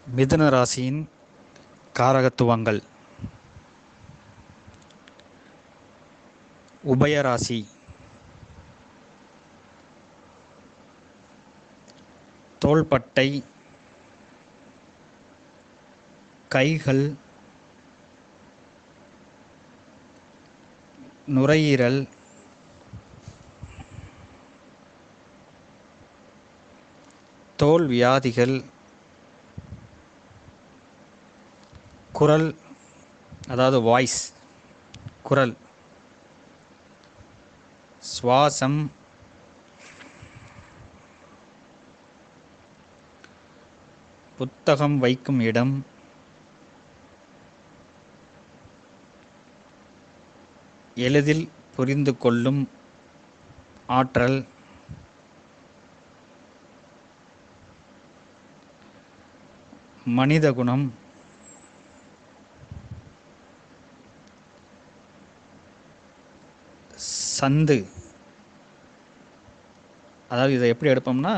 மிதுன ராசியின் காரகத்துவங்கள். உபயராசி. தோள்பட்டை, கைகள், நுரையீரல், தோல் வியாதிகள், குரல், அதாவது வாய்ஸ், குரல், சுவாசம், புத்தகம் வைக்கும் இடம், எளிதில் புரிந்து கொள்ளும் ஆற்றல், மனித குணம், சந்து. அதாவது இதை எப்படி எடுப்போம்னா,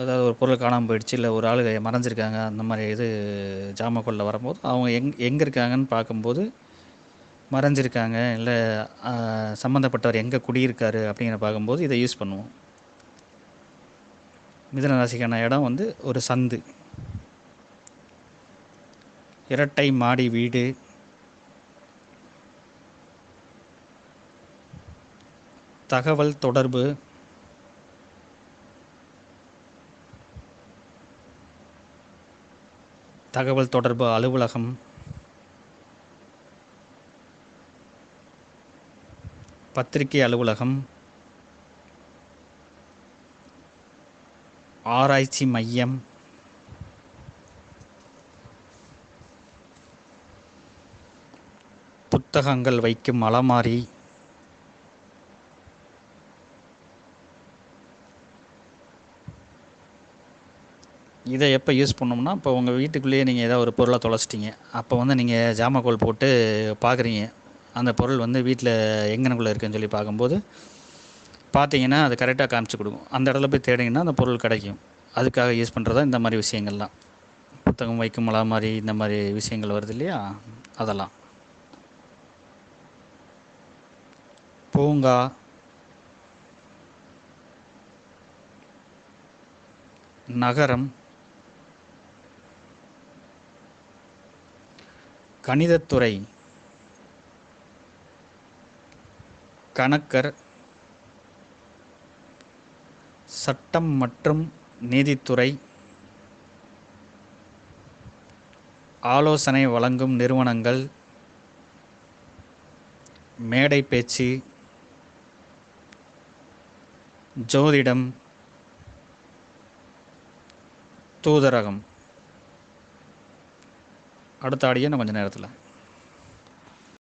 அதாவது ஒரு பொருள் காணாமல் போயிடுச்சு, இல்லை ஒரு ஆள் மறைஞ்சிருக்காங்க, அந்த மாதிரி இது ஜாமக்கொள்ள வரும்போது அவங்க எங்கே இருக்காங்கன்னு பார்க்கும்போது மறைஞ்சிருக்காங்க, இல்லை சம்மந்தப்பட்டவர் எங்கே குடியிருக்காரு அப்படிங்கிற பார்க்கும்போது இதை யூஸ் பண்ணுவோம். மிதுன ராசிக்கான இடம் வந்து ஒரு சந்து. இரட்டை மாடி வீடு, தகவல் தொடர்பு, தகவல் தொடர்பு அலுவலகம், பத்திரிகை அலுவலகம், ஆராய்ச்சி மையம், புத்தகங்கள் வைக்கும் அலமாரி, இதை எப்போ யூஸ் பண்ணோம்னா, இப்போ உங்கள் வீட்டுக்குள்ளேயே நீங்கள் ஏதாவது ஒரு பொருளை தொலைச்சிட்டிங்க, அப்போ வந்து நீங்கள் ஜாமக்கோல் போட்டு பார்க்குறீங்க, அந்த பொருள் வந்து வீட்டில் எங்கனக்குள்ளே இருக்குன்னு சொல்லி பார்க்கும்போது பார்த்தீங்கன்னா அது கரெக்டாக காமிச்சு கொடுக்கும். அந்த இடத்துல போய் தேடிங்கன்னா அந்த பொருள் கிடைக்கும். அதுக்காக யூஸ் பண்ணுறதா இந்த மாதிரி விஷயங்கள்லாம். புத்தகம் வைக்கும் அலமாரி, இந்த மாதிரி விஷயங்கள் வருது இல்லையா, அதெல்லாம். பூங்கா, நகரம், கணிதத்துறை, கணக்கர், சட்டம் மற்றும் நீதித்துறை, ஆலோசனை வழங்கும் நிறுவனங்கள், மேடை பேச்சு, ஜோதிடம், தூதரகம். அடுத்த ஆடியோ நான் கொஞ்சம் நேரத்தில்.